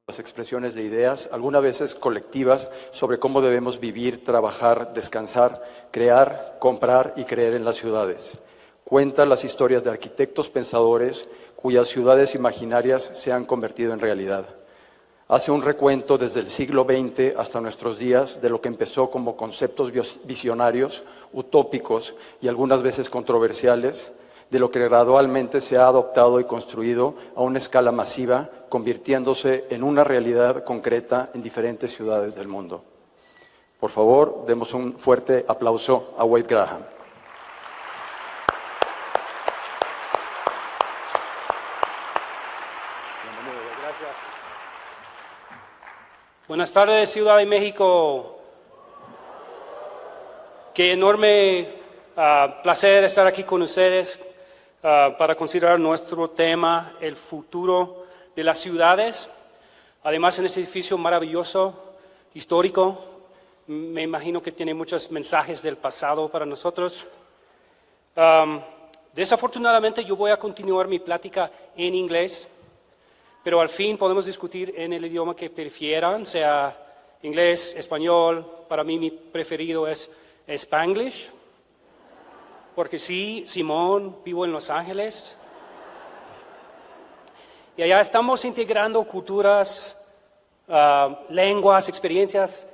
las expresiones de ideas, algunas veces colectivas, sobre cómo debemos vivir, trabajar, descansar, crear, comprar y creer en las ciudades. Cuenta las historias de arquitectos pensadores cuyas ciudades imaginarias se han convertido en realidad. Hace un recuento desde el siglo XX hasta nuestros días de lo que empezó como conceptos visionarios, utópicos y algunas veces controversiales, de lo que gradualmente se ha adoptado y construido a una escala masiva, convirtiéndose en una realidad concreta en diferentes ciudades del mundo. Por favor, demos un fuerte aplauso a Wade Graham. Bienvenido, gracias. Buenas tardes, Ciudad de México. Qué enorme placer estar aquí con ustedes para considerar nuestro tema, el futuro de las ciudades. Además, en este edificio maravilloso, histórico, me imagino que tiene muchos mensajes del pasado para nosotros. Desafortunadamente, yo voy a continuar mi plática en inglés, pero al fin podemos discutir en el idioma que prefieran, sea inglés, español. Para mí, mi preferido es Spanglish. Porque sí, Simón, vivo en Los Ángeles. Y allá estamos integrando culturas, lenguas, experiencias,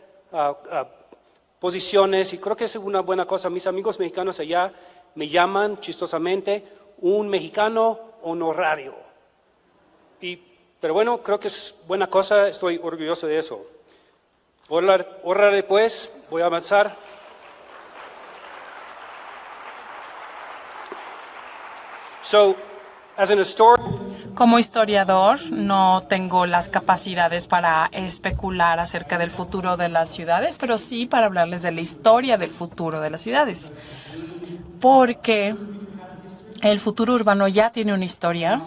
posiciones, y creo que es una buena cosa. Mis amigos mexicanos allá me llaman chistosamente un mexicano honorario. Pero bueno, creo que es buena cosa, estoy orgulloso de eso. Ahora después voy a avanzar. Como historiador, no tengo las capacidades para especular acerca del futuro de las ciudades, pero sí para hablarles de la historia del futuro de las ciudades. Porque el futuro urbano ya tiene una historia.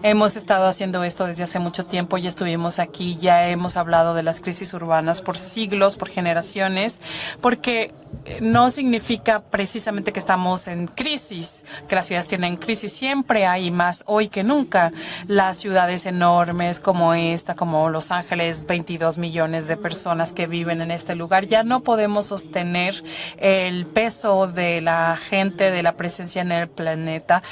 Hemos estado haciendo esto desde hace mucho tiempo, ya estuvimos aquí, ya hemos hablado de las crisis urbanas por siglos, por generaciones, porque no significa precisamente que estamos en crisis, que las ciudades tienen crisis, siempre hay más hoy que nunca. Las ciudades enormes como esta, como Los Ángeles, 22 millones de personas que viven en este lugar, ya no podemos sostener el peso de la gente, de la presencia en el planeta.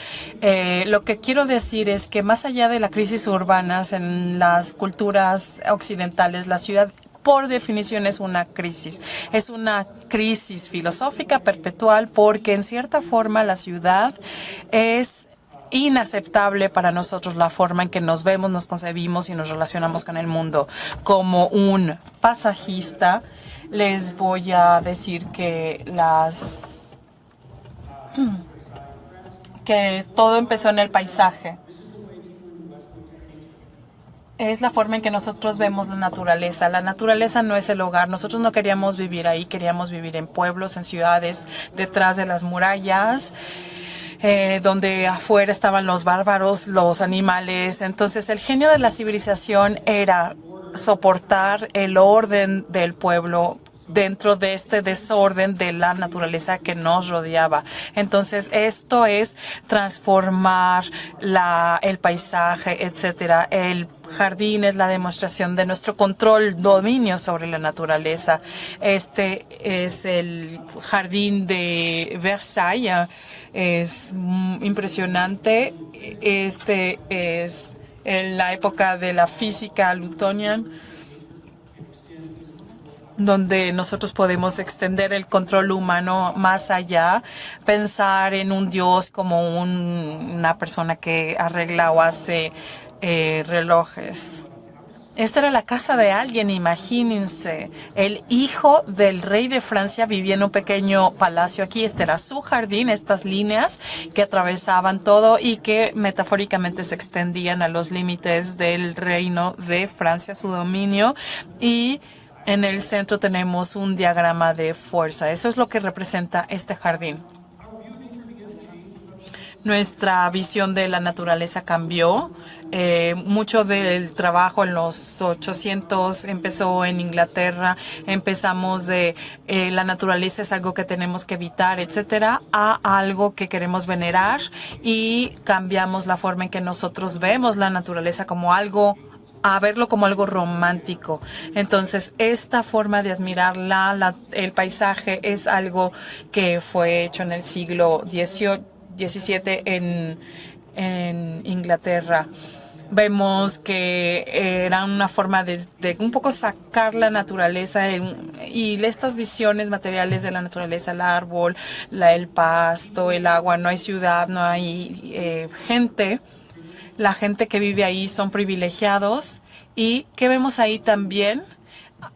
Lo que quiero decir es que más allá de la crisis urbanas en las culturas occidentales, la ciudad por definición es una crisis filosófica perpetual, porque en cierta forma la ciudad es inaceptable para nosotros, la forma en que nos vemos, nos concebimos y nos relacionamos con el mundo. Como un pasajista, les voy a decir que todo empezó en el paisaje. Es la forma en que nosotros vemos la naturaleza. La naturaleza no es el hogar. Nosotros no queríamos vivir ahí, queríamos vivir en pueblos, en ciudades, detrás de las murallas, donde afuera estaban los bárbaros, los animales. Entonces, el genio de la civilización era soportar el orden del pueblo dentro de este desorden de la naturaleza que nos rodeaba. Entonces, esto es transformar el paisaje, etcétera. El jardín es la demostración de nuestro control, dominio sobre la naturaleza. Este es el jardín de Versalles. Es impresionante. Este es en la época de la física newtoniana, donde nosotros podemos extender el control humano más allá, pensar en un Dios como una persona que arregla o hace relojes. Esta era la casa de alguien, imagínense. El hijo del rey de Francia vivía en un pequeño palacio aquí. Este era su jardín, estas líneas que atravesaban todo y que metafóricamente se extendían a los límites del reino de Francia, su dominio. Y en el centro tenemos un diagrama de fuerza. Eso es lo que representa este jardín. Nuestra visión de la naturaleza cambió. Mucho del trabajo en los 800 empezó en Inglaterra. Empezamos de la naturaleza es algo que tenemos que evitar, etcétera, a algo que queremos venerar, y cambiamos la forma en que nosotros vemos la naturaleza como algo a verlo como algo romántico. Entonces, esta forma de admirar el paisaje es algo que fue hecho en el siglo XVII en Inglaterra. Vemos que era una forma de un poco sacar la naturaleza y estas visiones materiales de la naturaleza, el árbol, el pasto, el agua. No hay ciudad, no hay gente. La gente que vive ahí son privilegiados. ¿Y qué vemos ahí también?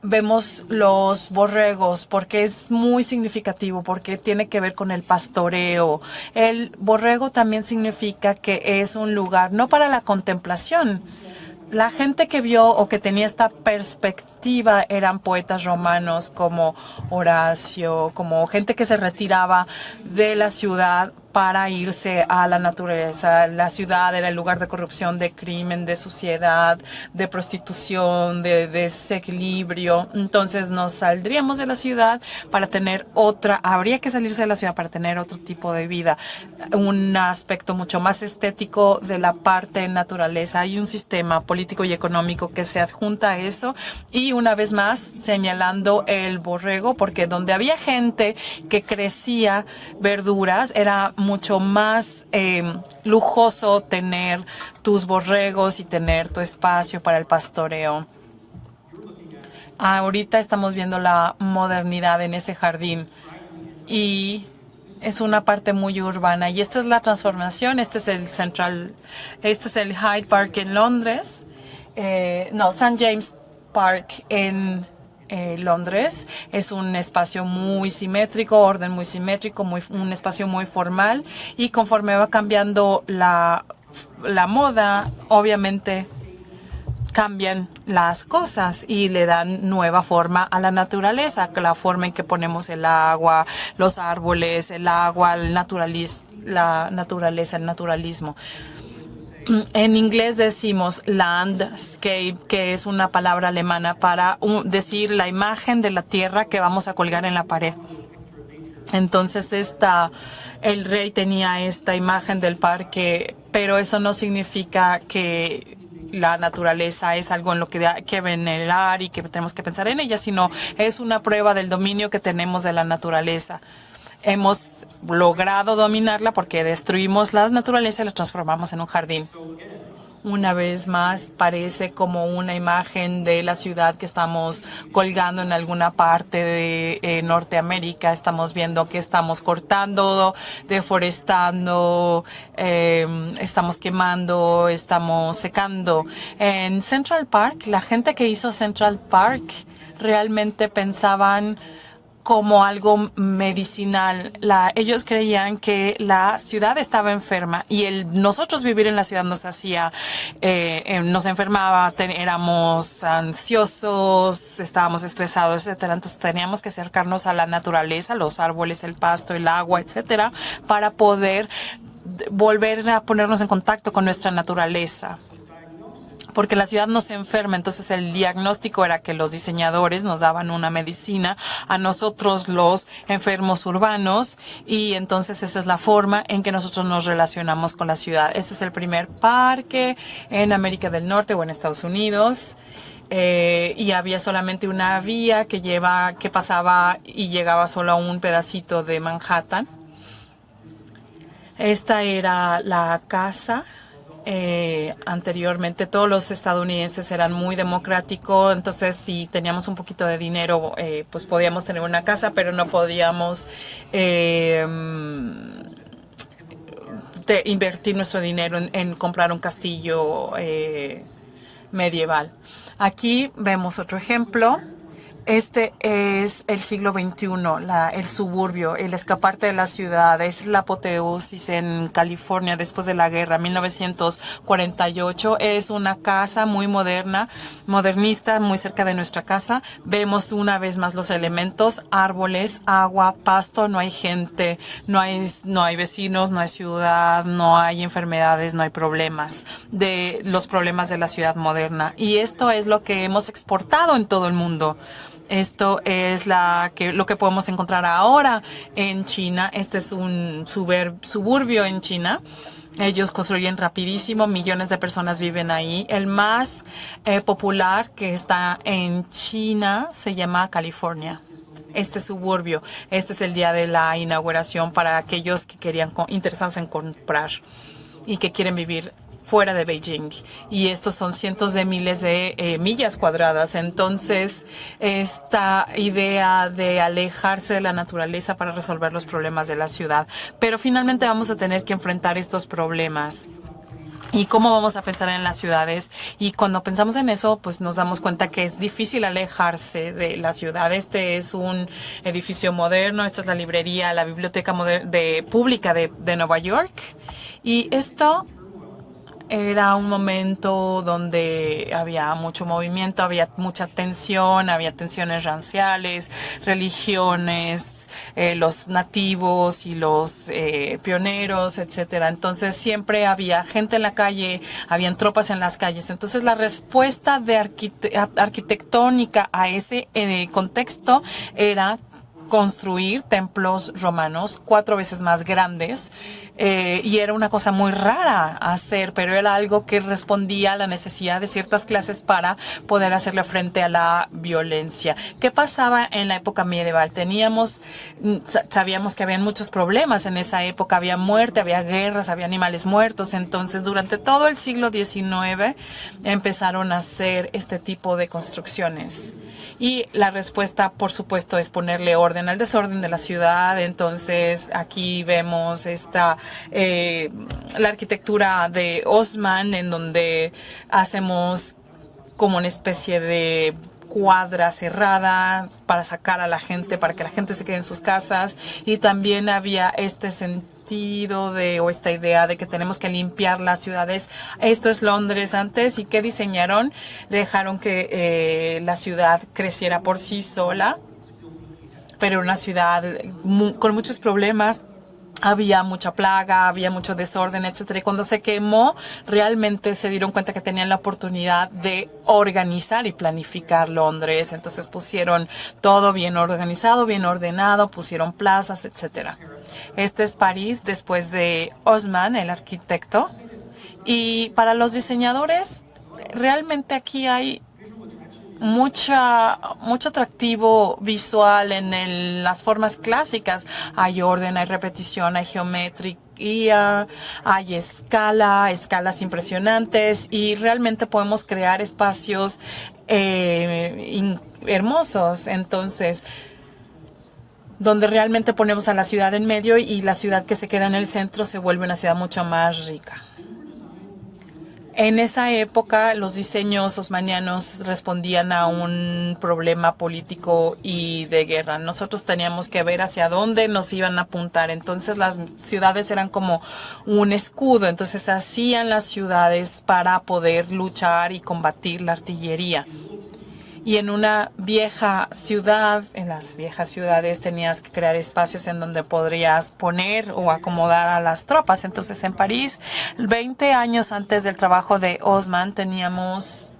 Vemos los borregos, porque es muy significativo, porque tiene que ver con el pastoreo. El borrego también significa que es un lugar no para la contemplación. La gente que vio o que tenía esta perspectiva eran poetas romanos como Horacio, como gente que se retiraba de la ciudad para irse a la naturaleza. La ciudad era el lugar de corrupción, de crimen, de suciedad, de prostitución, de desequilibrio. Entonces nos saldríamos de la ciudad para tener habría que salirse de la ciudad para tener otro tipo de vida, un aspecto mucho más estético de la parte naturaleza. Hay un sistema político y económico que se adjunta a eso y una vez más señalando el borrego, porque donde había gente que crecía verduras era mucho más lujoso tener tus borregos y tener tu espacio para el pastoreo. Ahorita estamos viendo la modernidad en ese jardín y es una parte muy urbana y esta es la transformación. Este es el Hyde Park en Londres, St. James Park en Londres. Es un espacio muy simétrico, orden muy simétrico, un espacio muy formal y conforme va cambiando la moda, obviamente cambian las cosas y le dan nueva forma a la naturaleza, la forma en que ponemos el agua, los árboles, el agua, la naturaleza, el naturalismo. En inglés decimos landscape, que es una palabra alemana para decir la imagen de la tierra que vamos a colgar en la pared. Entonces el rey tenía esta imagen del parque, pero eso no significa que la naturaleza es algo en lo que hay que venerar y que tenemos que pensar en ella, sino es una prueba del dominio que tenemos de la naturaleza. Hemos logrado dominarla porque destruimos la naturaleza y la transformamos en un jardín. Una vez más, parece como una imagen de la ciudad que estamos colgando en alguna parte de Norteamérica. Estamos viendo que estamos cortando, deforestando, estamos quemando, estamos secando. En Central Park, la gente que hizo Central Park realmente pensaban como algo medicinal. Ellos creían que la ciudad estaba enferma y nosotros vivir en la ciudad nos hacía, nos enfermaba, éramos ansiosos, estábamos estresados, etcétera. Entonces teníamos que acercarnos a la naturaleza, los árboles, el pasto, el agua, etcétera, para poder volver a ponernos en contacto con nuestra naturaleza. Porque la ciudad nos enferma, entonces el diagnóstico era que los diseñadores nos daban una medicina a nosotros los enfermos urbanos y entonces esa es la forma en que nosotros nos relacionamos con la ciudad. Este es el primer parque en América del Norte o en Estados Unidos. Y había solamente una vía que pasaba y llegaba solo a un pedacito de Manhattan. Esta era la casa. Anteriormente todos los estadounidenses eran muy democráticos, entonces si teníamos un poquito de dinero pues podíamos tener una casa, pero no podíamos invertir nuestro dinero en comprar un castillo medieval. Aquí vemos otro ejemplo. Este es el siglo XXI, el suburbio, el escaparte de la ciudad. Es la apoteosis en California después de la guerra, 1948. Es una casa muy moderna, modernista, muy cerca de nuestra casa. Vemos una vez más los elementos, árboles, agua, pasto, no hay gente, no hay vecinos, no hay ciudad, no hay enfermedades, no hay problemas los problemas de la ciudad moderna. Y esto es lo que hemos exportado en todo el mundo. Esto es lo que podemos encontrar ahora en China. Este es un suburbio en China. Ellos construyen rapidísimo, millones de personas viven ahí. El más popular, que está en China, se llama California. Este suburbio, este es el día de la inauguración para aquellos que querían interesados en comprar y que quieren vivir fuera de Beijing. Y estos son cientos de miles de millas cuadradas. Entonces, esta idea de alejarse de la naturaleza para resolver los problemas de la ciudad. Pero finalmente vamos a tener que enfrentar estos problemas. ¿Y cómo vamos a pensar en las ciudades? Y cuando pensamos en eso, pues nos damos cuenta que es difícil alejarse de la ciudad. Este es un edificio moderno, esta es la librería, la biblioteca pública de Nueva York. Y esto era un momento donde había mucho movimiento, había mucha tensión, había tensiones raciales, religiones, los nativos y los pioneros, etcétera. Entonces siempre había gente en la calle, habían tropas en las calles. Entonces la respuesta de arquitectónica a ese contexto era construir templos romanos 4 veces más grandes, y era una cosa muy rara hacer, pero era algo que respondía a la necesidad de ciertas clases para poder hacerle frente a la violencia. ¿Qué pasaba en la época medieval? Sabíamos que habían muchos problemas en esa época, había muerte, había guerras, había animales muertos. Entonces, durante todo el siglo XIX empezaron a hacer este tipo de construcciones. Y la respuesta, por supuesto, es ponerle orden al desorden de la ciudad. Entonces, aquí vemos la arquitectura de Haussmann, en donde hacemos como una especie de cuadra cerrada para sacar a la gente, para que la gente se quede en sus casas. Y también había este sentido o esta idea de que tenemos que limpiar las ciudades. Esto es Londres antes. ¿Y qué diseñaron? Dejaron que la ciudad creciera por sí sola, pero una ciudad con muchos problemas. Había mucha plaga, había mucho desorden, etcétera. Y cuando se quemó, realmente se dieron cuenta que tenían la oportunidad de organizar y planificar Londres. Entonces pusieron todo bien organizado, bien ordenado, pusieron plazas, etcétera. Este es París después de Haussmann, el arquitecto. Y para los diseñadores, realmente aquí hay mucho atractivo visual en las formas clásicas. Hay orden, hay repetición, hay geometría, hay escalas impresionantes, y realmente podemos crear espacios hermosos. Entonces, donde realmente ponemos a la ciudad en medio, y la ciudad que se queda en el centro se vuelve una ciudad mucho más rica. En esa época, los diseños haussmannianos respondían a un problema político y de guerra. Nosotros teníamos que ver hacia dónde nos iban a apuntar. Entonces, las ciudades eran como un escudo. Entonces, hacían las ciudades para poder luchar y combatir la artillería. Y en una vieja ciudad, en las viejas ciudades, tenías que crear espacios en donde podrías poner o acomodar a las tropas. Entonces, en París, 20 años antes del trabajo de Haussmann, teníamos...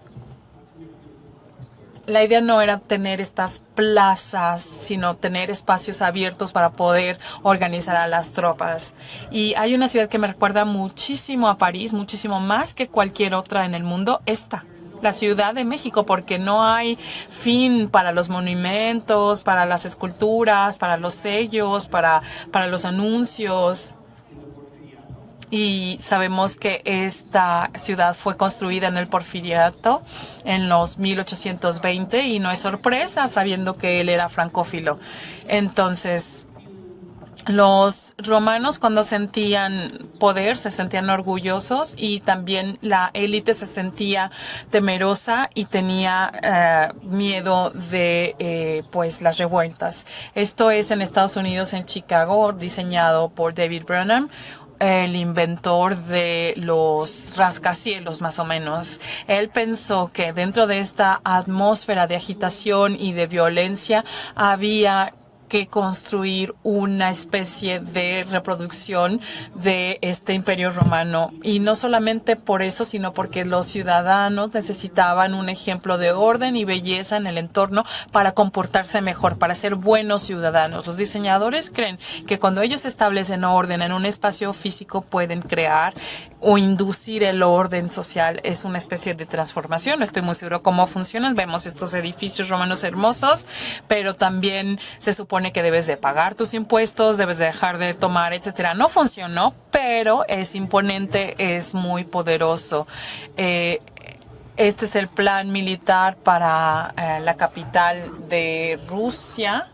La idea no era tener estas plazas, sino tener espacios abiertos para poder organizar a las tropas. Y hay una ciudad que me recuerda muchísimo a París, muchísimo más que cualquier otra en el mundo, la Ciudad de México, porque no hay fin para los monumentos, para las esculturas, para los sellos, para los anuncios. Y sabemos que esta ciudad fue construida en el Porfiriato en los 1820, y no es sorpresa sabiendo que él era francófilo. Entonces, los romanos, cuando sentían poder, se sentían orgullosos, y también la élite se sentía temerosa y tenía miedo de pues las revueltas. Esto es en Estados Unidos, en Chicago, diseñado por David Burnham, el inventor de los rascacielos, más o menos. Él pensó que dentro de esta atmósfera de agitación y de violencia había que construir una especie de reproducción de este imperio romano. Y no solamente por eso, sino porque los ciudadanos necesitaban un ejemplo de orden y belleza en el entorno para comportarse mejor, para ser buenos ciudadanos. Los diseñadores creen que cuando ellos establecen orden en un espacio físico pueden crear o inducir el orden social. Es una especie de transformación. No estoy muy seguro cómo funcionan. Vemos estos edificios romanos hermosos, pero también se supone que debes de pagar tus impuestos, debes de dejar de tomar, etcétera. No funcionó, pero es imponente, es muy poderoso. Este es el plan militar para la capital de Rusia.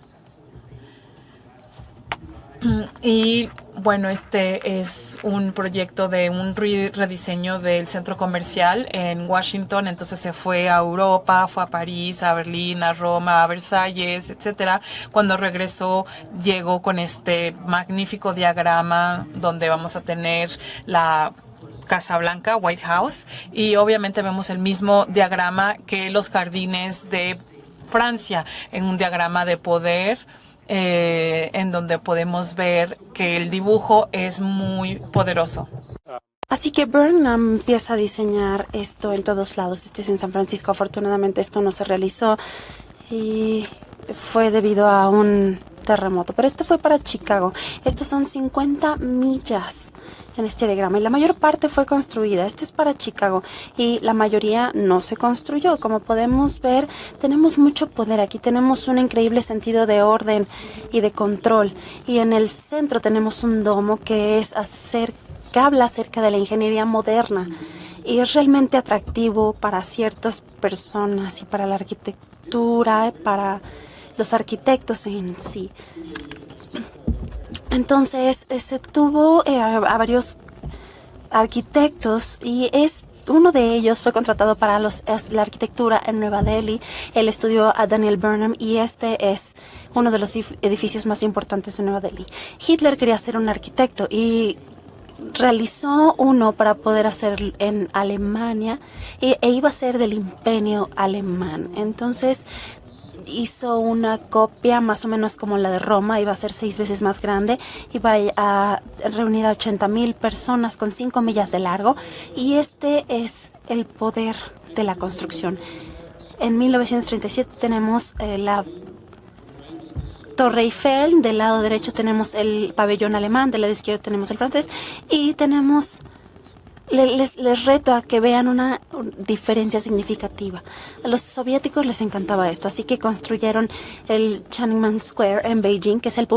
Y bueno, este es un proyecto de un rediseño del centro comercial en Washington. Entonces se fue a Europa, fue a París, a Berlín, a Roma, a Versalles, etcétera. Cuando regresó, llegó con este magnífico diagrama donde vamos a tener la Casa Blanca, White House, y obviamente vemos el mismo diagrama que los jardines de Francia, en un diagrama de poder. En donde podemos ver que el dibujo es muy poderoso. Así que Burnham empieza a diseñar esto en todos lados. Este es en San Francisco. Afortunadamente esto no se realizó y fue debido a un terremoto. Pero esto fue para Chicago. Estos son 50 millas en este diagrama y la mayor parte fue construida. Este es para Chicago y la mayoría no se construyó. Como podemos ver, tenemos mucho poder. Aquí tenemos un increíble sentido de orden y de control. Y en el centro tenemos un domo que habla acerca de la ingeniería moderna y es realmente atractivo para ciertas personas y para la arquitectura, para los arquitectos en sí. Entonces se tuvo a varios arquitectos y uno de ellos fue contratado para la arquitectura en Nueva Delhi. Él estudió a Daniel Burnham y este es uno de los edificios más importantes de Nueva Delhi. Hitler quería ser un arquitecto y realizó uno para poder hacer en Alemania e iba a ser del Imperio Alemán. Entonces hizo una copia más o menos como la de Roma, iba a ser 6 veces más grande, iba a reunir a 80,000 personas con 5 millas de largo y este es el poder de la construcción. En 1937 tenemos la Torre Eiffel, del lado derecho tenemos el pabellón alemán, del lado izquierdo tenemos el francés y tenemos... Les reto a que vean una diferencia significativa. A los soviéticos les encantaba esto, así que construyeron el Tiananmen Square en Beijing, que es el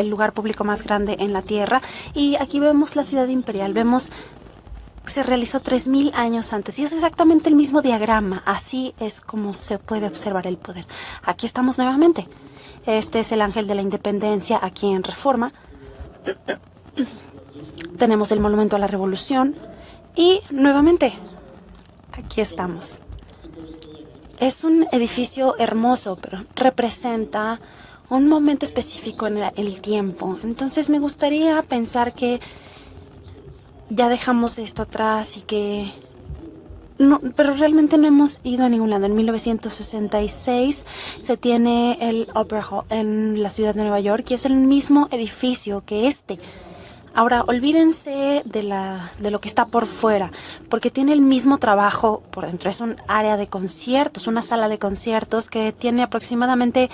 lugar público más grande en la Tierra. Y aquí vemos la ciudad imperial, vemos que se realizó 3,000 años antes y es exactamente el mismo diagrama. Así es como se puede observar el poder. Aquí estamos nuevamente. Este es el Ángel de la Independencia aquí en Reforma. Tenemos el Monumento a la Revolución. Y nuevamente, aquí estamos. Es un edificio hermoso, pero representa un momento específico en el tiempo. Entonces me gustaría pensar que ya dejamos esto atrás y que... No, pero realmente no hemos ido a ningún lado. En 1966 se tiene el Opera Hall en la ciudad de Nueva York y es el mismo edificio que este. Ahora, olvídense de lo que está por fuera, porque tiene el mismo trabajo por dentro. Es un área de conciertos, una sala de conciertos que tiene aproximadamente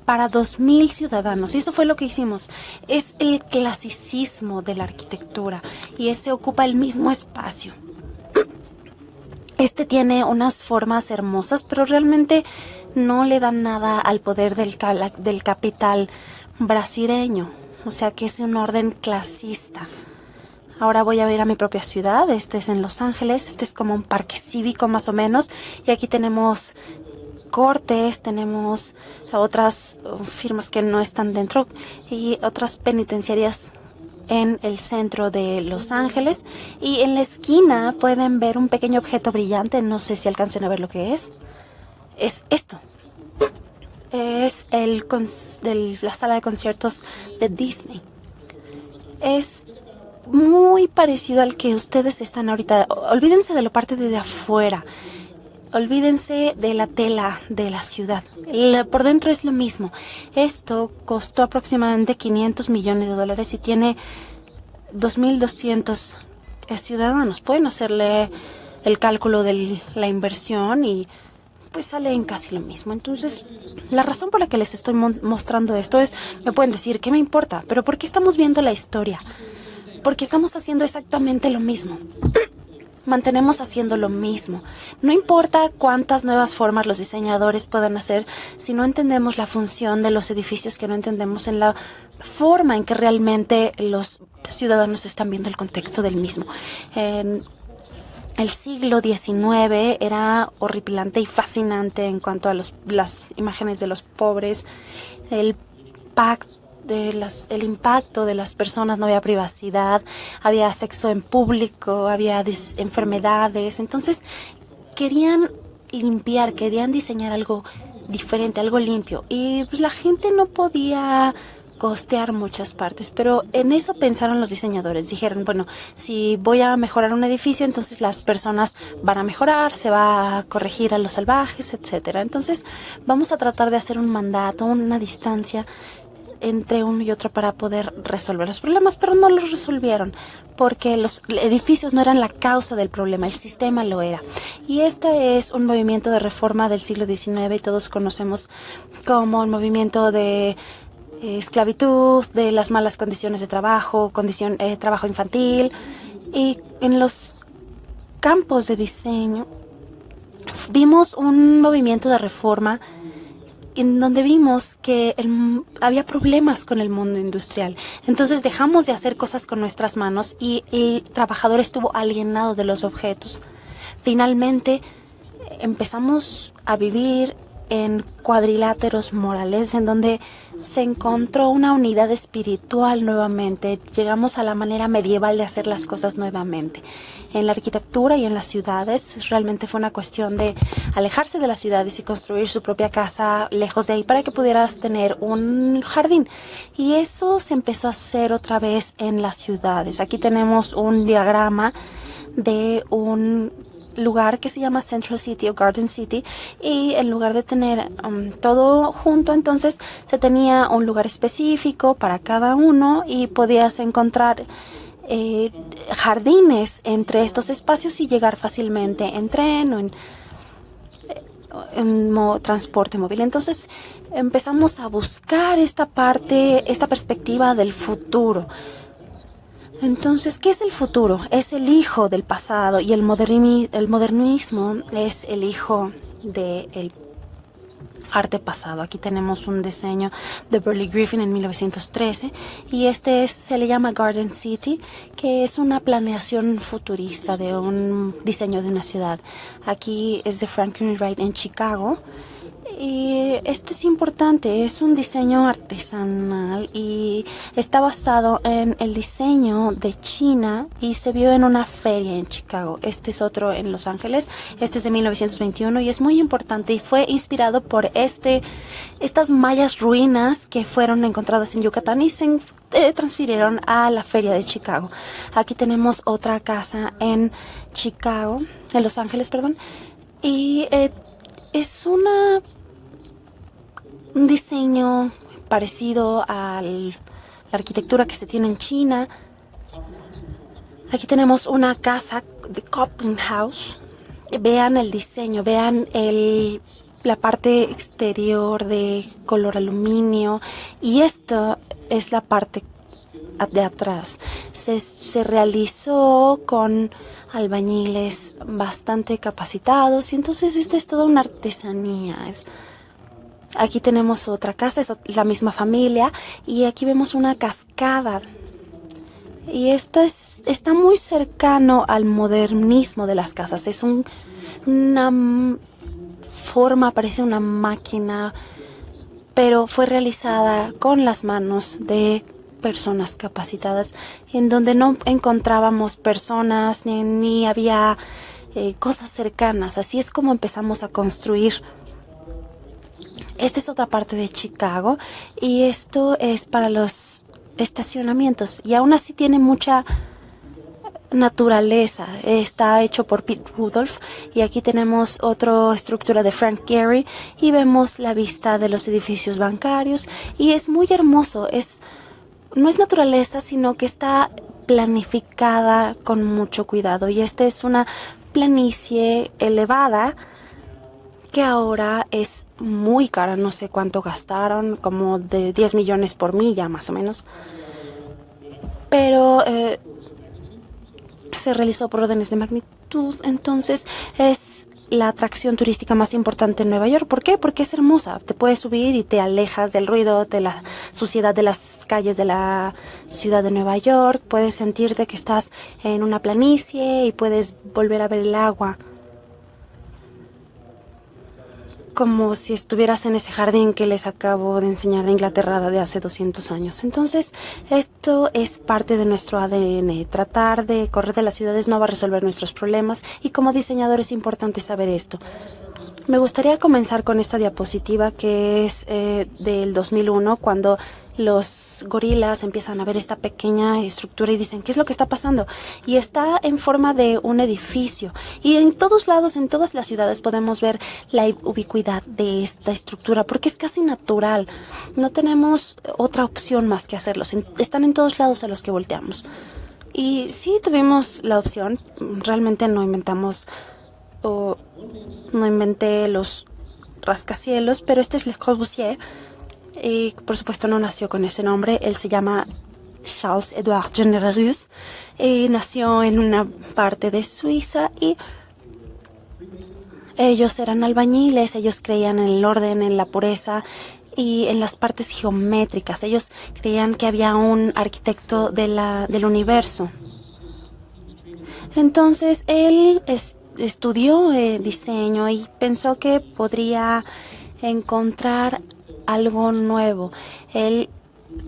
para 2,000 ciudadanos. Y eso fue lo que hicimos. Es el clasicismo de la arquitectura y ese ocupa el mismo espacio. Este tiene unas formas hermosas, pero realmente no le dan nada al poder del capital brasileño. O sea que es un orden clasista. Ahora voy a ver a mi propia ciudad. Este es en Los Ángeles. Este es como un parque cívico más o menos. Y aquí tenemos cortes, tenemos otras firmas que no están dentro y otras penitenciarias en el centro de Los Ángeles. Y en la esquina pueden ver un pequeño objeto brillante. No sé si alcancen a ver lo que es. Es esto. Es la sala de conciertos de Disney. Es muy parecido al que ustedes están ahorita. Olvídense de la parte de afuera. olvídense de la tela de la ciudad. Por dentro es lo mismo. Esto costó aproximadamente $500 millones y tiene 2.200 ciudadanos. Pueden hacerle el cálculo de la inversión y pues sale en casi lo mismo. Entonces, la razón por la que les estoy mostrando esto es, me pueden decir, ¿qué me importa? Pero ¿por qué estamos viendo la historia? Porque estamos haciendo exactamente lo mismo. Mantenemos haciendo lo mismo. No importa cuántas nuevas formas los diseñadores puedan hacer, si no entendemos la función de los edificios, que no entendemos en la forma en que realmente los ciudadanos están viendo el contexto del mismo. El siglo XIX era horripilante y fascinante en cuanto a las imágenes de los pobres, el impacto de las personas, no había privacidad, había sexo en público, había enfermedades. Entonces querían limpiar, querían diseñar algo diferente, algo limpio. Y pues la gente no podía costear muchas partes, pero en eso pensaron los diseñadores. Dijeron, bueno, si voy a mejorar un edificio, entonces las personas van a mejorar, se va a corregir a los salvajes, etcétera. Entonces vamos a tratar de hacer un mandato, una distancia entre uno y otro para poder resolver los problemas, pero no los resolvieron porque los edificios no eran la causa del problema, el sistema lo era. Y este es un movimiento de reforma del siglo XIX y todos conocemos como el movimiento de esclavitud, de las malas condiciones de trabajo, trabajo infantil. Y en los campos de diseño vimos un movimiento de reforma en donde vimos que había problemas con el mundo industrial. Entonces dejamos de hacer cosas con nuestras manos y el trabajador estuvo alienado de los objetos. Finalmente empezamos a vivir en cuadriláteros morales, en donde se encontró una unidad espiritual nuevamente. Llegamos a la manera medieval de hacer las cosas nuevamente. En la arquitectura y en las ciudades realmente fue una cuestión de alejarse de las ciudades y construir su propia casa lejos de ahí para que pudieras tener un jardín. Y eso se empezó a hacer otra vez en las ciudades. Aquí tenemos un diagrama de un lugar que se llama Central City o Garden City, y en lugar de tener todo junto, entonces se tenía un lugar específico para cada uno y podías encontrar jardines entre estos espacios y llegar fácilmente en tren o en transporte móvil. Entonces empezamos a buscar esta perspectiva del futuro. Entonces, ¿qué es el futuro? Es el hijo del pasado y el modernismo es el hijo del arte pasado. Aquí tenemos un diseño de Burley Griffin en 1913 y se le llama Garden City, que es una planeación futurista de un diseño de una ciudad. Aquí es de Franklin Wright en Chicago. Y este es importante, es un diseño artesanal y está basado en el diseño de China y se vio en una feria en Chicago. Este es otro en Los Ángeles, este es de 1921 y es muy importante y fue inspirado por estas mayas ruinas que fueron encontradas en Yucatán y se transfirieron a la feria de Chicago. Aquí tenemos otra casa en Los Ángeles, y es un diseño parecido a la arquitectura que se tiene en China. Aquí tenemos una casa de Copping House. Vean el diseño, vean la parte exterior de color aluminio y esto es la parte de atrás. Se realizó con albañiles bastante capacitados y entonces esta es toda una artesanía. Aquí tenemos otra casa, es la misma familia y aquí vemos una cascada y está muy cercano al modernismo de las casas. Es una forma, parece una máquina, pero fue realizada con las manos de personas capacitadas, en donde no encontrábamos personas ni había cosas cercanas. Así es como empezamos a construir. Esta es otra parte de Chicago y esto es para los estacionamientos y aún así tiene mucha naturaleza. Está hecho por Pete Rudolph y aquí tenemos otra estructura de Frank Gehry y vemos la vista de los edificios bancarios y es muy hermoso. No es naturaleza, sino que está planificada con mucho cuidado y esta es una planicie elevada que ahora es muy cara. No sé cuánto gastaron, como de 10 millones por milla más o menos, pero se realizó por órdenes de magnitud. Entonces es la atracción turística más importante en Nueva York. ¿Por qué? Porque es hermosa. Te puedes subir y te alejas del ruido, de la suciedad de las calles de la ciudad de Nueva York. Puedes sentirte que estás en una planicie y puedes volver a ver el agua, como si estuvieras en ese jardín que les acabo de enseñar de Inglaterra de hace 200 años. Entonces, esto es parte de nuestro ADN. Tratar de correr de las ciudades no va a resolver nuestros problemas y como diseñador es importante saber esto. Me gustaría comenzar con esta diapositiva que es del 2001, cuando los gorilas empiezan a ver esta pequeña estructura y dicen, ¿qué es lo que está pasando? Y está en forma de un edificio. Y en todos lados, en todas las ciudades podemos ver la ubicuidad de esta estructura, porque es casi natural. No tenemos otra opción más que hacerlos. Están en todos lados a los que volteamos. Y sí tuvimos la opción, realmente no inventé los rascacielos, pero este es Le Corbusier. Y por supuesto no nació con ese nombre. Él se llama Charles Edouard Genereus y nació en una parte de Suiza y ellos eran albañiles. Ellos creían en el orden, en la pureza y en las partes geométricas. Ellos creían que había un arquitecto del universo. Entonces él estudió diseño y pensó que podría encontrar algo nuevo. Él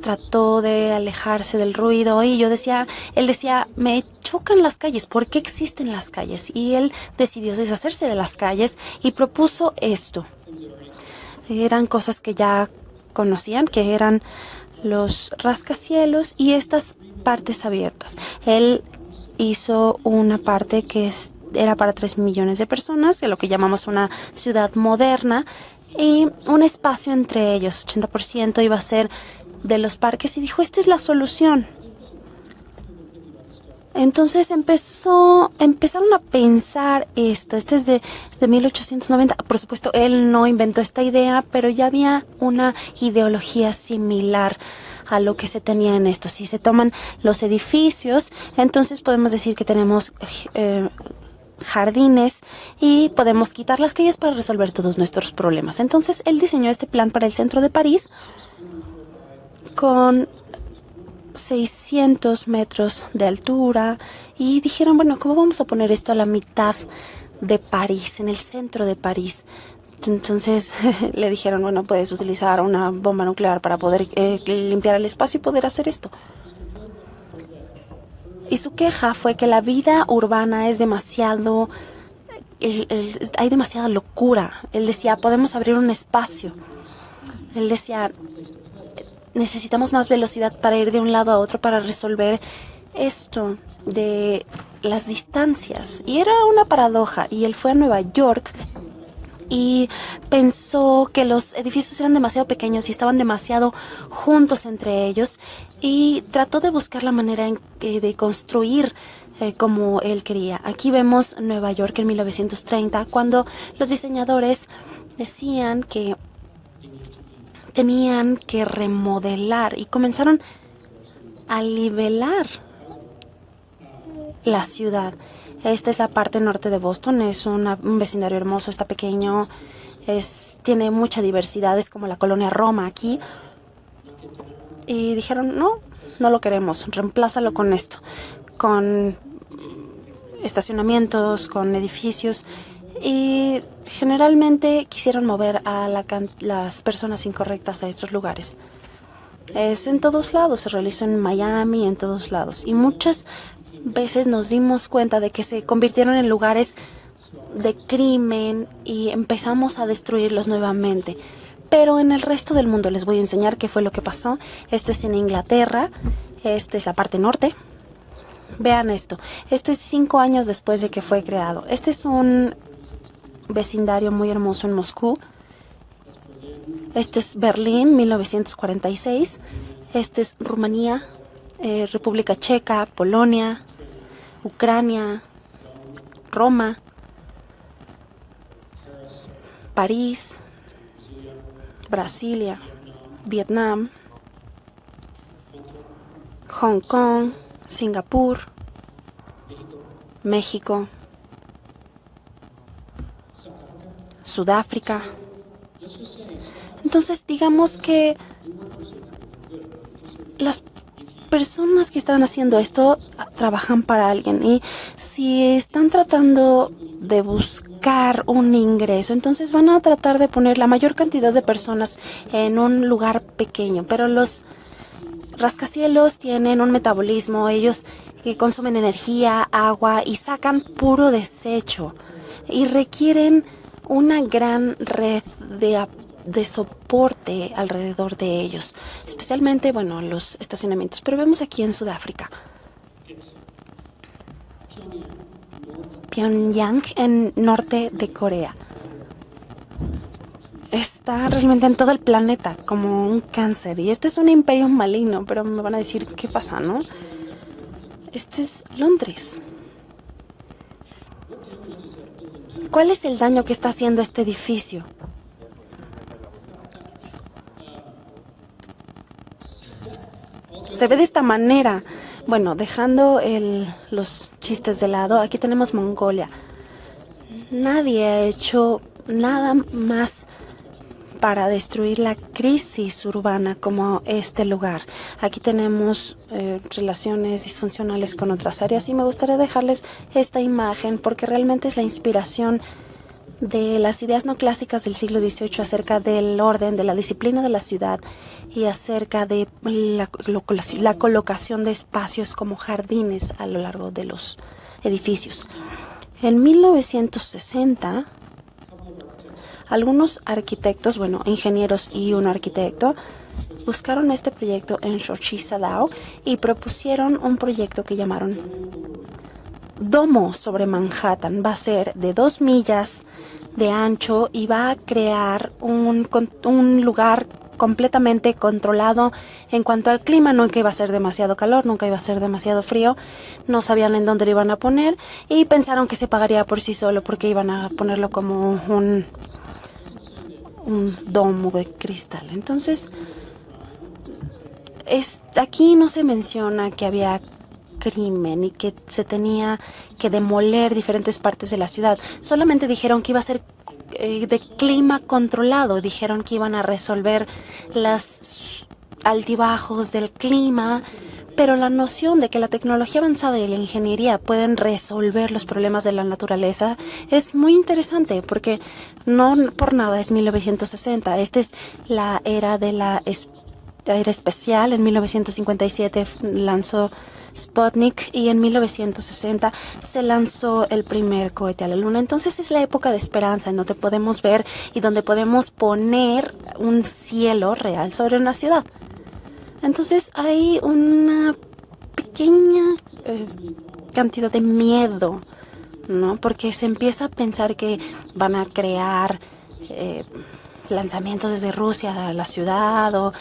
trató de alejarse del ruido y él decía, me chocan las calles, ¿por qué existen las calles? Y él decidió deshacerse de las calles y propuso esto. Eran cosas que ya conocían, que eran los rascacielos y estas partes abiertas. Él hizo una parte que era para 3 millones de personas, de lo que llamamos una ciudad moderna, y un espacio entre ellos, 80% iba a ser de los parques, y dijo, esta es la solución. Entonces empezaron a pensar esto. Este es de 1890. Por supuesto, él no inventó esta idea, pero ya había una ideología similar a lo que se tenía en esto. Si se toman los edificios, entonces podemos decir que tenemos jardines y podemos quitar las calles para resolver todos nuestros problemas. Entonces él diseñó este plan para el centro de París con 600 metros de altura y dijeron, bueno, ¿cómo vamos a poner esto a la mitad de París, en el centro de París? Entonces le dijeron, bueno, puedes utilizar una bomba nuclear para poder limpiar el espacio y poder hacer esto. Y su queja fue que la vida urbana es demasiado, hay demasiada locura. Él decía, podemos abrir un espacio. Él decía, necesitamos más velocidad para ir de un lado a otro para resolver esto de las distancias. Y era una paradoja. Y él fue a Nueva York y pensó que los edificios eran demasiado pequeños y estaban demasiado juntos entre ellos y trató de buscar la manera de construir como él quería. Aquí vemos Nueva York en 1930, cuando los diseñadores decían que tenían que remodelar y comenzaron a nivelar la ciudad. Esta es la parte norte de Boston, es un vecindario hermoso, está pequeño, tiene mucha diversidad, es como la colonia Roma aquí. Y dijeron, no lo queremos, reemplázalo con esto, con estacionamientos, con edificios. Y generalmente quisieron mover a las personas incorrectas a estos lugares. Es en todos lados, se realizó en Miami, en todos lados. Y muchas veces nos dimos cuenta de que se convirtieron en lugares de crimen y empezamos a destruirlos nuevamente. Pero en el resto del mundo les voy a enseñar qué fue lo que pasó. Esto es en Inglaterra, esta es la parte norte. Vean esto. Esto es 5 años después de que fue creado. Este es un vecindario muy hermoso en Moscú. Este es Berlín, 1946. Este es Rumanía, República Checa, Polonia, Ucrania, Roma, París, Brasilia, Vietnam, Hong Kong, Singapur, México, Sudáfrica. Entonces, digamos que las personas que están haciendo esto trabajan para alguien, y si están tratando de buscar un ingreso, entonces van a tratar de poner la mayor cantidad de personas en un lugar pequeño, pero los rascacielos tienen un metabolismo, ellos consumen energía, agua y sacan puro desecho y requieren una gran red de soporte alrededor de ellos, especialmente, bueno, los estacionamientos. Pero vemos aquí en Sudáfrica, Pyongyang, en norte de Corea. Está realmente en todo el planeta como un cáncer. Y este es un imperio maligno, pero me van a decir, ¿qué pasa, no? Este es Londres. ¿Cuál es el daño que está haciendo este edificio? Se ve de esta manera. Bueno, dejando los chistes de lado, aquí tenemos Mongolia. Nadie ha hecho nada más para destruir la crisis urbana como este lugar. Aquí tenemos relaciones disfuncionales con otras áreas, y me gustaría dejarles esta imagen porque realmente es la inspiración de las ideas no clásicas del siglo XVIII acerca del orden, de la disciplina de la ciudad y acerca de la colocación de espacios como jardines a lo largo de los edificios. En 1960, algunos arquitectos, bueno, ingenieros y un arquitecto, buscaron este proyecto en Xochitl y propusieron un proyecto que llamaron Domo sobre Manhattan. Va a ser de 2 millas de ancho y va a crear un lugar completamente controlado en cuanto al clima. Nunca iba a ser demasiado calor, nunca iba a ser demasiado frío. No sabían en dónde lo iban a poner y pensaron que se pagaría por sí solo porque iban a ponerlo como un domo de cristal. Entonces, aquí no se menciona que había crimen y que se tenía que demoler diferentes partes de la ciudad. Solamente dijeron que iba a ser de clima controlado. Dijeron que iban a resolver los altibajos del clima, pero la noción de que la tecnología avanzada y la ingeniería pueden resolver los problemas de la naturaleza es muy interesante, porque no por nada es 1960. Esta es la era de la era espacial. En 1957 lanzó Sputnik y en 1960 se lanzó el primer cohete a la Luna. Entonces es la época de esperanza en donde podemos ver y donde podemos poner un cielo real sobre una ciudad. Entonces hay una pequeña cantidad de miedo, ¿no? Porque se empieza a pensar que van a crear lanzamientos desde Rusia a la ciudad,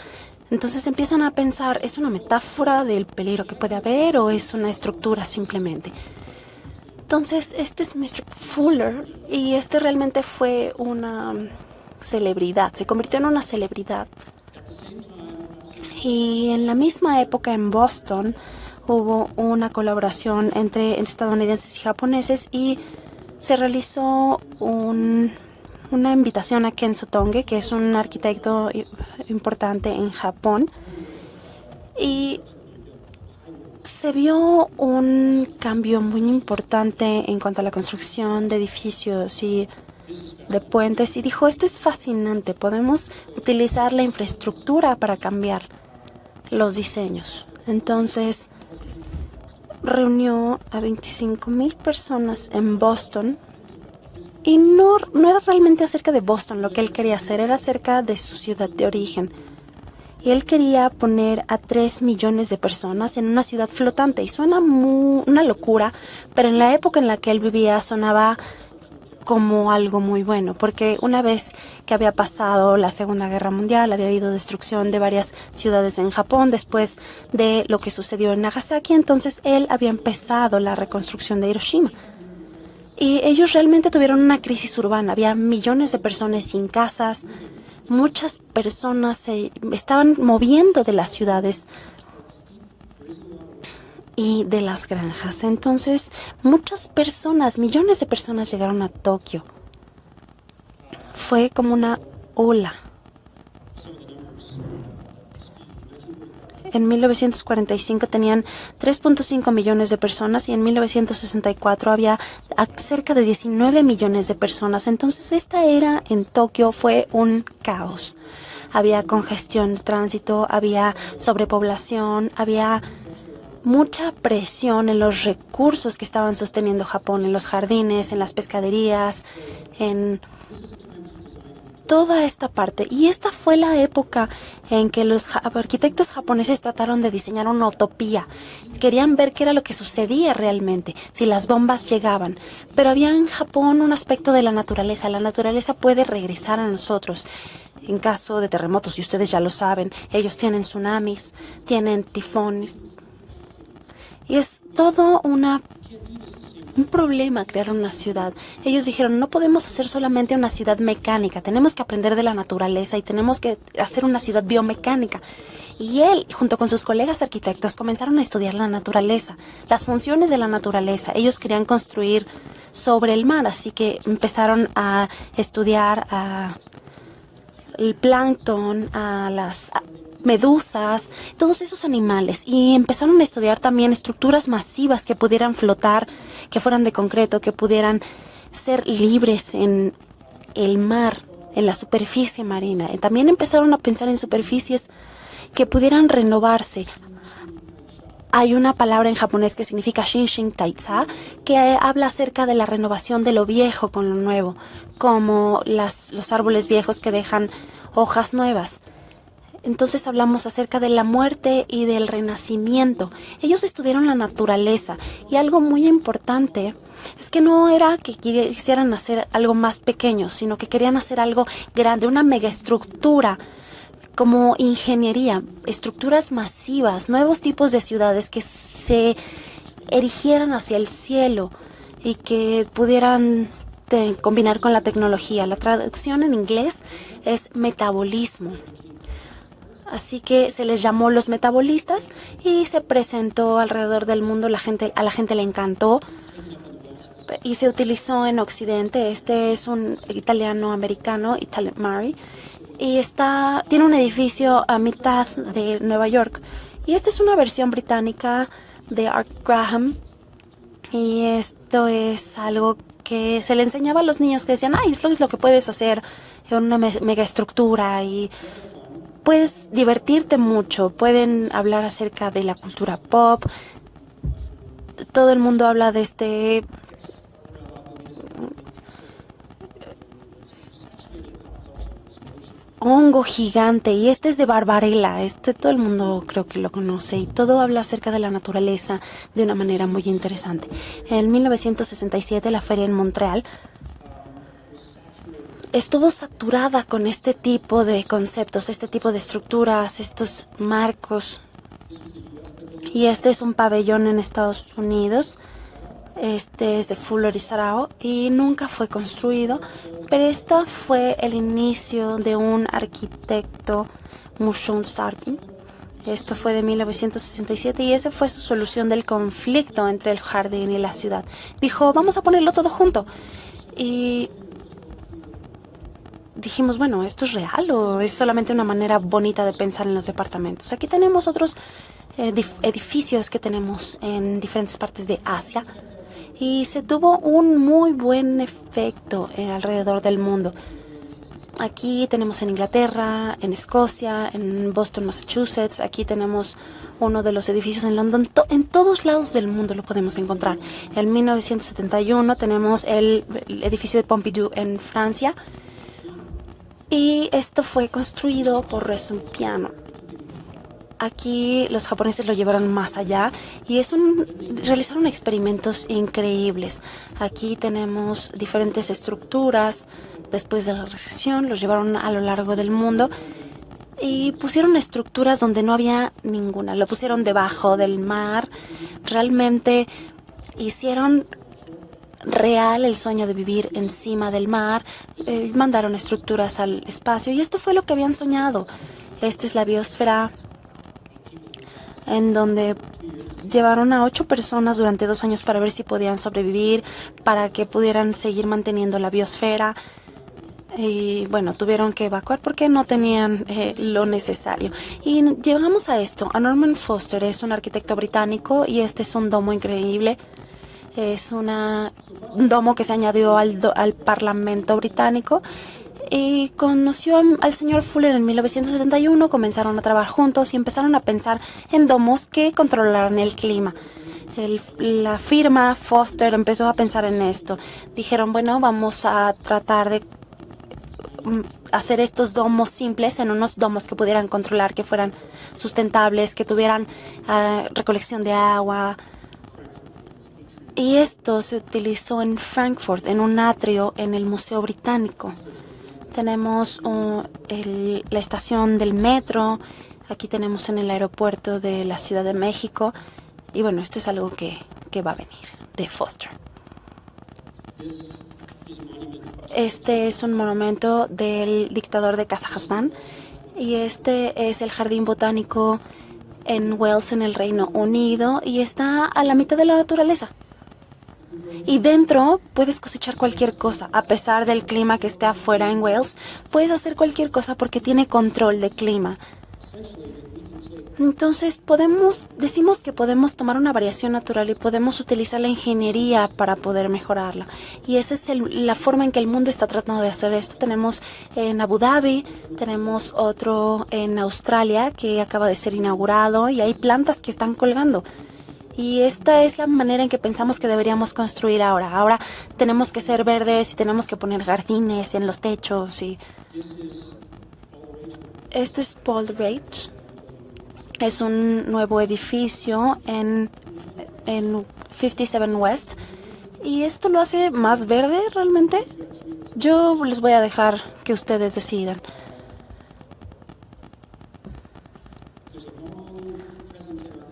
entonces empiezan a pensar, ¿es una metáfora del peligro que puede haber o es una estructura simplemente? Entonces, este es Mr. Fuller y este realmente fue una celebridad, se convirtió en una celebridad. Y en la misma época en Boston hubo una colaboración entre estadounidenses y japoneses y se realizó una invitación a Ken Sotonge, que es un arquitecto importante en Japón, y se vio un cambio muy importante en cuanto a la construcción de edificios y de puentes, y dijo, esto es fascinante, podemos utilizar la infraestructura para cambiar los diseños. Entonces reunió a 25,000 personas en Boston. Y no era realmente acerca de Boston lo que él quería hacer, era acerca de su ciudad de origen. Y él quería poner a 3 millones de personas en una ciudad flotante. Y suena una locura, pero en la época en la que él vivía sonaba como algo muy bueno, porque una vez que había pasado la Segunda Guerra Mundial, había habido destrucción de varias ciudades en Japón después de lo que sucedió en Nagasaki, entonces él había empezado la reconstrucción de Hiroshima. Y ellos realmente tuvieron una crisis urbana, había millones de personas sin casas, muchas personas se estaban moviendo de las ciudades y de las granjas. Entonces, muchas personas, millones de personas llegaron a Tokio. Fue como una ola. En 1945 tenían 3.5 millones de personas y en 1964 había cerca de 19 millones de personas. Entonces, esta era en Tokio fue un caos. Había congestión de tránsito, había sobrepoblación, había mucha presión en los recursos que estaban sosteniendo Japón, en los jardines, en las pescaderías, en toda esta parte. Y esta fue la época en que los arquitectos japoneses trataron de diseñar una utopía. Querían ver qué era lo que sucedía realmente, si las bombas llegaban. Pero había en Japón un aspecto de la naturaleza. La naturaleza puede regresar a nosotros. En caso de terremotos, y ustedes ya lo saben, ellos tienen tsunamis, tienen tifones. Y es todo un problema crear una ciudad. Ellos dijeron, no podemos hacer solamente una ciudad mecánica, tenemos que aprender de la naturaleza y tenemos que hacer una ciudad biomecánica. Y él, junto con sus colegas arquitectos, comenzaron a estudiar la naturaleza, las funciones de la naturaleza. Ellos querían construir sobre el mar, así que empezaron a estudiar el plancton, a las medusas, todos esos animales, y empezaron a estudiar también estructuras masivas que pudieran flotar, que fueran de concreto, que pudieran ser libres en el mar, en la superficie marina. Y también empezaron a pensar en superficies que pudieran renovarse. Hay una palabra en japonés que significa Shinshin Taitsa, que habla acerca de la renovación de lo viejo con lo nuevo, como los árboles viejos que dejan hojas nuevas. Entonces hablamos acerca de la muerte y del renacimiento. Ellos estudiaron la naturaleza y algo muy importante es que no era que quisieran hacer algo más pequeño, sino que querían hacer algo grande, una megaestructura como ingeniería, estructuras masivas, nuevos tipos de ciudades que se erigieran hacia el cielo y que pudieran combinar con la tecnología. La traducción en inglés es metabolismo. Así que se les llamó los metabolistas y se presentó alrededor del mundo. A la gente le encantó y se utilizó en Occidente. Este es un italiano-americano, Italian Mari, y tiene un edificio a mitad de Nueva York. Y esta es una versión británica de Art Graham. Y esto es algo que se le enseñaba a los niños que decían, esto es lo que puedes hacer en una megaestructura y puedes divertirte mucho, pueden hablar acerca de la cultura pop. Todo el mundo habla de este hongo gigante y este es de Barbarella. Todo el mundo creo que lo conoce y todo habla acerca de la naturaleza de una manera muy interesante. En 1967 la feria en Montreal estuvo saturada con este tipo de conceptos, este tipo de estructuras, estos marcos. Y este es un pabellón en Estados Unidos. Este es de Fuller y Sarao y nunca fue construido, pero esto fue el inicio de un arquitecto, Mushon Sarkin. Esto fue de 1967 y esa fue su solución del conflicto entre el jardín y la ciudad. Dijo, vamos a ponerlo todo junto. Y dijimos, bueno, ¿esto es real o es solamente una manera bonita de pensar en los departamentos? Aquí tenemos otros edificios que tenemos en diferentes partes de Asia y se tuvo un muy buen efecto alrededor del mundo. Aquí tenemos en Inglaterra, en Escocia, en Boston, Massachusetts. Aquí tenemos uno de los edificios en London. En todos lados del mundo lo podemos encontrar. En 1971 tenemos el edificio de Pompidou en Francia. Y esto fue construido por Resumpiano. aquí los japoneses lo llevaron más allá y realizaron experimentos increíbles. Aquí tenemos diferentes estructuras. Después de la recesión, los llevaron a lo largo del mundo y pusieron estructuras donde no había ninguna. Lo pusieron debajo del mar. Realmente hicieron real el sueño de vivir encima del mar. Mandaron estructuras al espacio y esto fue lo que habían soñado. Esta es la biosfera, en donde llevaron a 8 personas durante 2 años para ver si podían sobrevivir, para que pudieran seguir manteniendo la biosfera. Y bueno, tuvieron que evacuar porque no tenían lo necesario. Y llegamos a esto. A Norman Foster es un arquitecto británico y este es un domo increíble. Es un domo que se añadió al Parlamento británico. Y conoció al señor Fuller en 1971, comenzaron a trabajar juntos y empezaron a pensar en domos que controlaran el clima. La firma Foster empezó a pensar en esto. Dijeron, bueno, vamos a tratar de hacer estos domos simples en unos domos que pudieran controlar, que fueran sustentables, que tuvieran recolección de agua. Y esto se utilizó en Frankfurt, en un atrio en el Museo Británico. Tenemos la estación del metro, aquí tenemos en el aeropuerto de la Ciudad de México. Y bueno, esto es algo que va a venir de Foster. Este es un monumento del dictador de Kazajstán y este es el jardín botánico en Wales, en el Reino Unido, y está a la mitad de la naturaleza. Y dentro puedes cosechar cualquier cosa, a pesar del clima que esté afuera en Wales, puedes hacer cualquier cosa porque tiene control de clima. Entonces decimos que podemos tomar una variación natural y podemos utilizar la ingeniería para poder mejorarla. Y esa es la forma en que el mundo está tratando de hacer esto. Tenemos en Abu Dhabi, tenemos otro en Australia que acaba de ser inaugurado y hay plantas que están colgando. Y esta es la manera en que pensamos que deberíamos construir ahora. Ahora tenemos que ser verdes y tenemos que poner jardines en los techos. Esto es Paul Rage. Es un nuevo edificio en 57 West. Y esto lo hace más verde realmente. Yo les voy a dejar que ustedes decidan.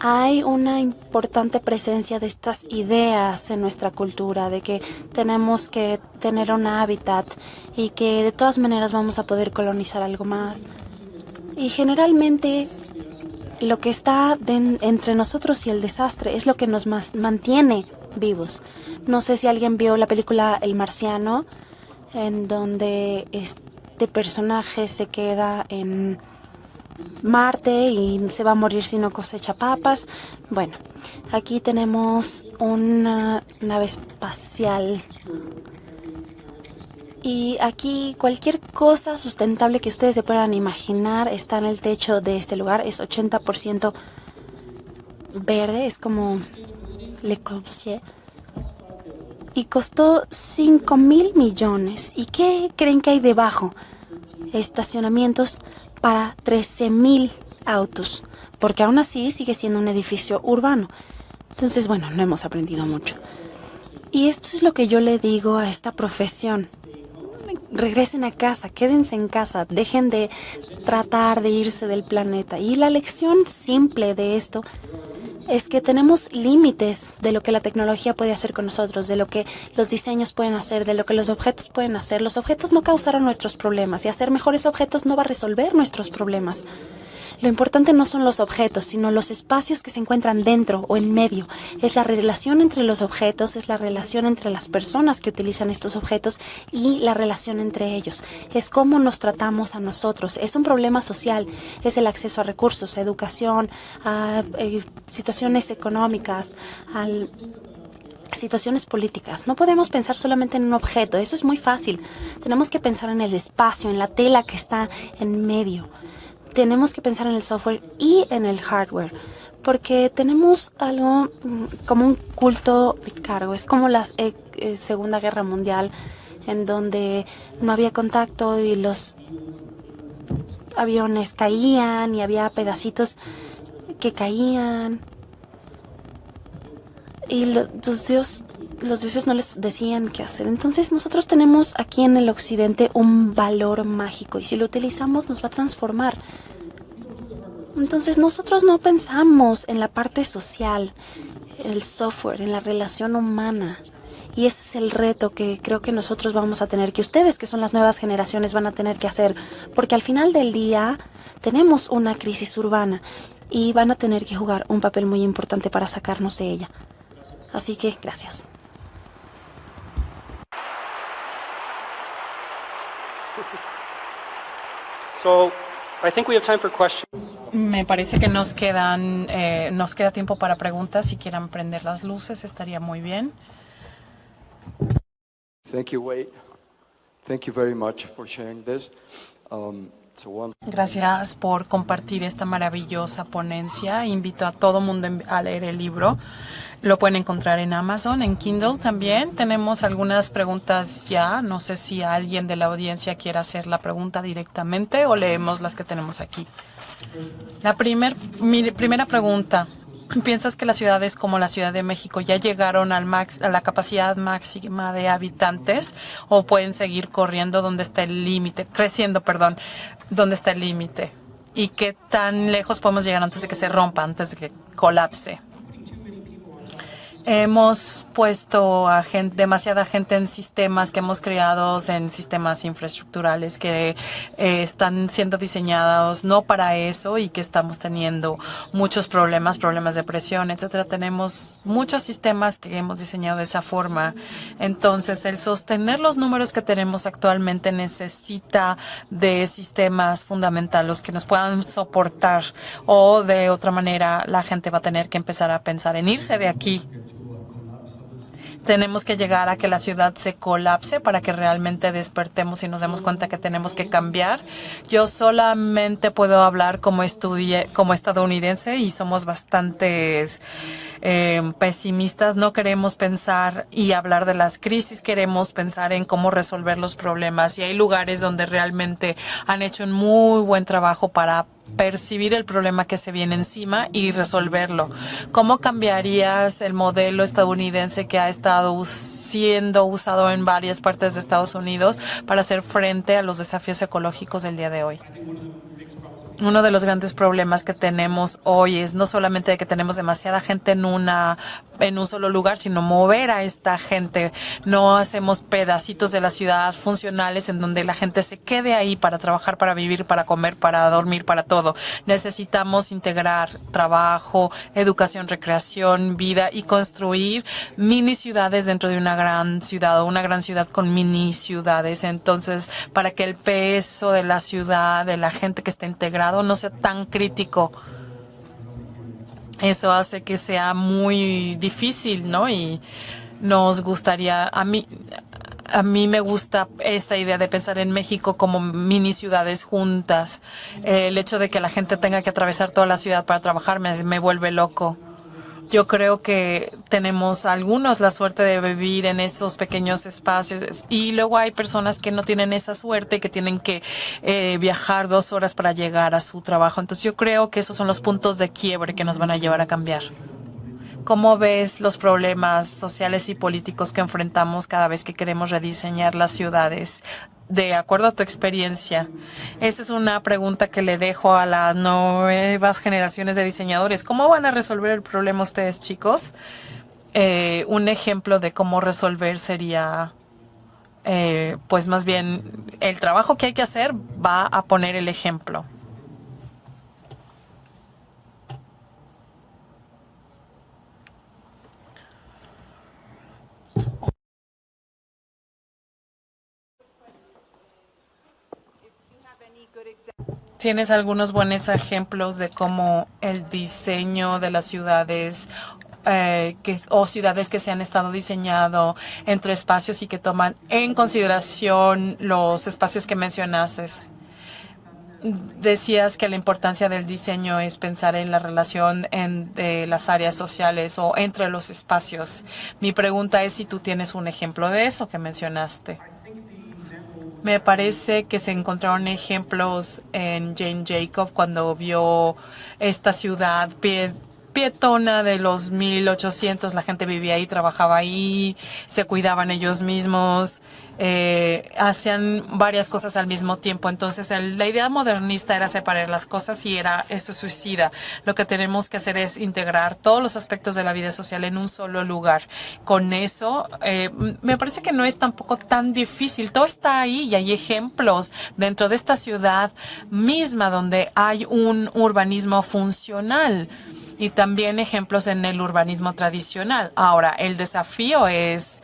Hay una importante presencia de estas ideas en nuestra cultura, de que tenemos que tener un hábitat y que de todas maneras vamos a poder colonizar algo más. Y generalmente lo que está entre nosotros y el desastre es lo que nos mantiene vivos. No sé si alguien vio la película El Marciano, en donde este personaje se queda en Marte y se va a morir si no cosecha papas. Bueno, aquí tenemos una nave espacial. Y aquí cualquier cosa sustentable que ustedes se puedan imaginar está en el techo de este lugar. Es 80% verde, es como Le Corbusier. Y costó 5,000 millones. ¿Y qué creen que hay debajo? Estacionamientos para 13,000 autos, porque aún así sigue siendo un edificio urbano. Entonces, bueno, no hemos aprendido mucho. Y esto es lo que yo le digo a esta profesión. Regresen a casa, quédense en casa, dejen de tratar de irse del planeta. Y la lección simple de esto es que tenemos límites de lo que la tecnología puede hacer con nosotros, de lo que los diseños pueden hacer, de lo que los objetos pueden hacer. Los objetos no causaron nuestros problemas y hacer mejores objetos no va a resolver nuestros problemas. Lo importante no son los objetos, sino los espacios que se encuentran dentro o en medio. Es la relación entre los objetos, es la relación entre las personas que utilizan estos objetos y la relación entre ellos. Es cómo nos tratamos a nosotros. Es un problema social, es el acceso a recursos, a educación, a situaciones económicas, situaciones políticas. No podemos pensar solamente en un objeto, eso es muy fácil. Tenemos que pensar en el espacio, en la tela que está en medio. Tenemos que pensar en el software y en el hardware, porque tenemos algo como un culto de cargo. Es como la Segunda Guerra Mundial, en donde no había contacto y los aviones caían y había pedacitos que caían. Y los dioses no les decían qué hacer. Entonces nosotros tenemos aquí en el occidente un valor mágico y si lo utilizamos nos va a transformar. Entonces nosotros no pensamos en la parte social, el software, en la relación humana. Y ese es el reto que creo que nosotros vamos a tener, que ustedes, que son las nuevas generaciones, van a tener que hacer. Porque al final del día tenemos una crisis urbana y van a tener que jugar un papel muy importante para sacarnos de ella. Así que, gracias. So, I think we have time for questions. Me parece que nos queda tiempo para preguntas. Si quieran prender las luces, estaría muy bien. Thank you, Wade. Thank you very much for sharing this. Gracias por compartir esta maravillosa ponencia. Invito a todo mundo a leer el libro. Lo pueden encontrar en Amazon, en Kindle también. Tenemos algunas preguntas ya. No sé si alguien de la audiencia quiere hacer la pregunta directamente o leemos las que tenemos aquí. Mi primera pregunta. ¿Piensas que las ciudades como la Ciudad de México ya llegaron a la capacidad máxima de habitantes o pueden seguir creciendo, donde está el límite? ¿Y qué tan lejos podemos llegar antes de que se rompa, antes de que colapse? Hemos puesto demasiada gente en sistemas que hemos creado, en sistemas infraestructurales que están siendo diseñados no para eso y que estamos teniendo muchos problemas de presión, etcétera. Tenemos muchos sistemas que hemos diseñado de esa forma. Entonces, el sostener los números que tenemos actualmente necesita de sistemas fundamentales que nos puedan soportar, o de otra manera la gente va a tener que empezar a pensar en irse de aquí. Tenemos que llegar a que la ciudad se colapse para que realmente despertemos y nos demos cuenta que tenemos que cambiar. Yo solamente puedo hablar como estadounidense y somos bastante pesimistas. No queremos pensar y hablar de las crisis, queremos pensar en cómo resolver los problemas. Y hay lugares donde realmente han hecho un muy buen trabajo para percibir el problema que se viene encima y resolverlo. ¿Cómo cambiarías el modelo estadounidense que ha estado siendo usado en varias partes de Estados Unidos para hacer frente a los desafíos ecológicos del día de hoy? Uno de los grandes problemas que tenemos hoy es no solamente de que tenemos demasiada gente en un solo lugar, sino mover a esta gente. No hacemos pedacitos de la ciudad funcionales en donde la gente se quede ahí para trabajar, para vivir, para comer, para dormir, para todo. Necesitamos integrar trabajo, educación, recreación, vida y construir mini ciudades dentro de una gran ciudad o una gran ciudad con mini ciudades. Entonces, para que el peso de la ciudad, de la gente que está integrada, no sea tan crítico. Eso hace que sea muy difícil, ¿no? Y nos gustaría, a mí me gusta esta idea de pensar en México como mini ciudades juntas. El hecho de que la gente tenga que atravesar toda la ciudad para trabajar me vuelve loco. Yo creo que tenemos algunos la suerte de vivir en esos pequeños espacios y luego hay personas que no tienen esa suerte y que tienen que viajar 2 horas para llegar a su trabajo. Entonces yo creo que esos son los puntos de quiebre que nos van a llevar a cambiar. ¿Cómo ves los problemas sociales y políticos que enfrentamos cada vez que queremos rediseñar las ciudades? De acuerdo a tu experiencia, esa es una pregunta que le dejo a las nuevas generaciones de diseñadores. ¿Cómo van a resolver el problema ustedes, chicos? Un ejemplo de cómo resolver sería, pues más bien, el trabajo que hay que hacer va a poner el ejemplo. ¿Tienes algunos buenos ejemplos de cómo el diseño de las ciudades o ciudades que se han estado diseñando entre espacios y que toman en consideración los espacios que mencionaste? Decías que la importancia del diseño es pensar en la relación de las áreas sociales o entre los espacios. Mi pregunta es si tú tienes un ejemplo de eso que mencionaste. Me parece que se encontraron ejemplos en Jane Jacob cuando vio esta ciudad pietona de los 1800. La gente vivía ahí, trabajaba ahí, se cuidaban ellos mismos, hacían varias cosas al mismo tiempo. Entonces, la idea modernista era separar las cosas y eso es suicida. Lo que tenemos que hacer es integrar todos los aspectos de la vida social en un solo lugar. Con eso, me parece que no es tampoco tan difícil. Todo está ahí y hay ejemplos dentro de esta ciudad misma donde hay un urbanismo funcional y también ejemplos en el urbanismo tradicional. Ahora, el desafío es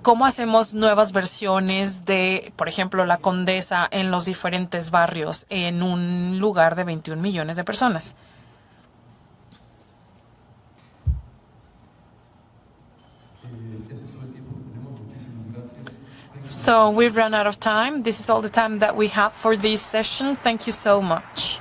cómo hacemos nuevas versiones de, por ejemplo, la Condesa en los diferentes barrios en un lugar de 21 millones de personas. So we've run out of time. This is all the time that we have for this session. Thank you so much.